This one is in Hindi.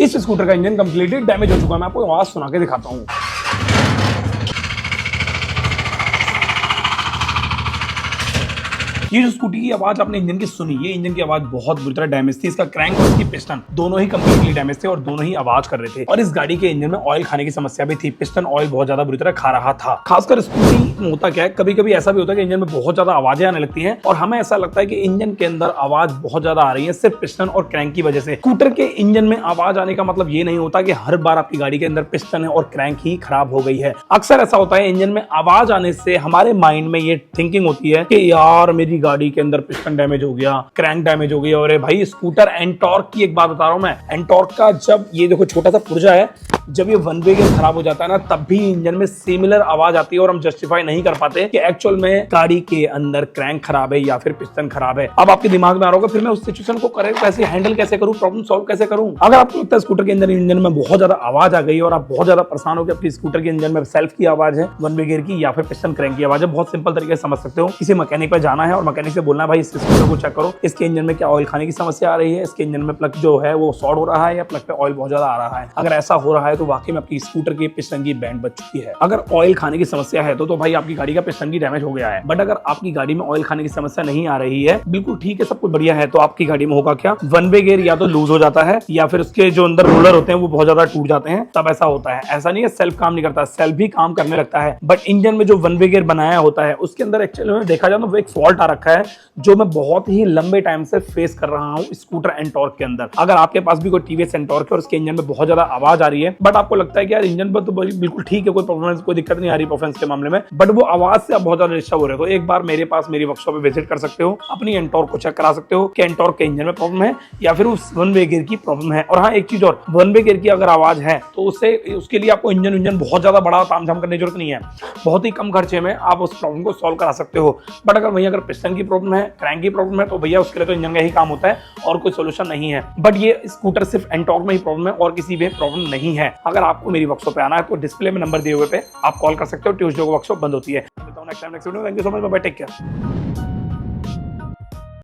इस स्कूटर का इंजन कंप्लीटली डैमेज हो चुका है। मैं आपको आवाज सुना के दिखाता हूँ। ये जो स्कूटी की आवाज आपने इंजन की सुनी, ये इंजन की आवाज बहुत बुरी तरह डैमेज थी। इसका क्रैंक और इसकी पिस्टन दोनों ही कंप्लीटली डैमेज थे और दोनों ही आवाज कर रहे थे। और इस गाड़ी के इंजन में ऑयल खाने की समस्या भी थी। पिस्टन ऑयल बहुत ज्यादा बुरी तरह खा रहा था। खासकर स्कूटी में होता क्या है, कभी कभी ऐसा भी होता है कि इंजन में बहुत ज्यादा आवाजें आने लगती हैं और हमें ऐसा लगता है कि इंजन के अंदर आवाज बहुत ज्यादा आ रही है सिर्फ पिस्टन और क्रैंक की वजह से। स्कूटर के इंजन में आवाज आने का मतलब ये नहीं होता कि हर बार आपकी गाड़ी के अंदर पिस्टन है और क्रैंक ही खराब हो गई है। अक्सर ऐसा होता है, इंजन में आवाज आने से हमारे माइंड में ये थिंकिंग होती है कि यार मेरी गाड़ी के अंदर पिस्टन डैमेज हो गया, क्रैंक डैमेज हो गया। और भाई स्कूटर एंटॉर्क की एक बात बता रहा हूं मैं, एंटॉर्क का जब ये देखो छोटा सा पुर्जा है, जब ये वन वे गियर खराब हो जाता है ना, तब भी इंजन में सिमिलर आवाज आती है और हम जस्टिफाई नहीं कर पाते कि एक्चुअल में गाड़ी के अंदर क्रैंक खराब है या फिर पिस्टन खराब है। अब आपके दिमाग में आ रहा होगा फिर मैं उस सिचुएशन को कैसे हैंडल कैसे करूं, प्रॉब्लम सॉल्व कैसे करूं। अगर आपको लगता है स्कूटर के अंदर इंजन में बहुत ज्यादा आवाज आ गई और आप बहुत ज्यादा परेशान हो कि आपकी स्कूटर के इंजन में सेल्फ की आवाज है, वन वे गियर की या फिर पिस्टन क्रैंक की आवाज है, बहुत सिंपल तरीके से समझ सकते हो। किसी मैकेनिक पे जाना है और मैकेनिक से बोलना है भाई इस स्कूटर को चेक करो, इसके इंजन में क्या ऑयल खाने की समस्या आ रही है, इसके इंजन में प्लग जो है वो शॉर्ट हो रहा है या प्लग पे ऑयल बहुत ज्यादा आ रहा है। अगर ऐसा हो रहा है तो वाकई में आपकी स्कूटर की पिस्टन की बैंड बच चुकी है। अगर ऑयल खाने की समस्या है तो भाई आपकी गाड़ी का पिस्टन की डैमेज हो गया है। बट अगर आपकी गाड़ी में ऑयल खाने की समस्या नहीं आ रही है, बिल्कुल ठीक है, सब कुछ बढ़िया है, तो आपकी गाड़ी में होगा क्या, वन वे गियर या तो लूज हो जाता है या फिर उसके जो अंदर रोलर होते हैं वो बहुत ज्यादा टूट जाते हैं, तब ऐसा होता है। ऐसा नहीं है सेल्फ काम नहीं करता, सेल्फ भी काम करने लगता है, बट इंजन में जो वन वे गियर बनाया होता है उसके अंदर एक्चुअली में देखा जाए तो वो एक फॉल्ट आ रखा है जो मैं बहुत ही लंबे टाइम से फेस कर रहा हूं स्कूटर एंटॉर्क के अंदर। अगर आपके पास भी कोई टीवीएस एंटॉर्क है और उसके इंजन में बहुत ज्यादा आवाज आ रही है, बट आपको लगता है कि यार इंजन पर तो बिल्कुल ठीक है, कोई परफॉर्मेंस कोई दिक्कत नहीं आ रही परफॉर्मेंस के मामले में, बट वो आवाज से आप बहुत ज्यादा डिस्टर्ब हो रहे हो, तो एक बार मेरे पास मेरी वर्कशॉप पे विजिट कर सकते हो, अपनी एंटॉर्क को चेक करा सकते हो कि एंटॉर्क के इंजन में प्रॉब्लम है या फिर उस वन वे गियर की प्रॉब्लम है। और हाँ एक चीज और, वन वे गियर की अगर आवाज है तो उसके लिए आपको इंजन बहुत ज्यादा बड़ा तामझाम करने की जरूरत नहीं है, बहुत ही कम खर्चे में आप उस प्रॉब्लम को सॉल्व करा सकते हो। बट अगर वहीं अगर पिस्टन की प्रॉब्लम है, क्रैंक की प्रॉब्लम है, तो भैया उसके लिए तो इंजन का ही काम होता है और कोई सोल्यूशन नहीं है। बट ये स्कूटर सिर्फ एंटॉर्क में ही प्रॉब्लम है और किसी भी प्रॉब्लम नहीं है। अगर आपको मेरी वर्कशॉप पे आना है तो डिस्प्ले में नंबर दिए हुए पे आप कॉल कर सकते हो। ट्यूसडे को वर्कशॉप बंद होती है। Next video, thank you so much, bye, take care.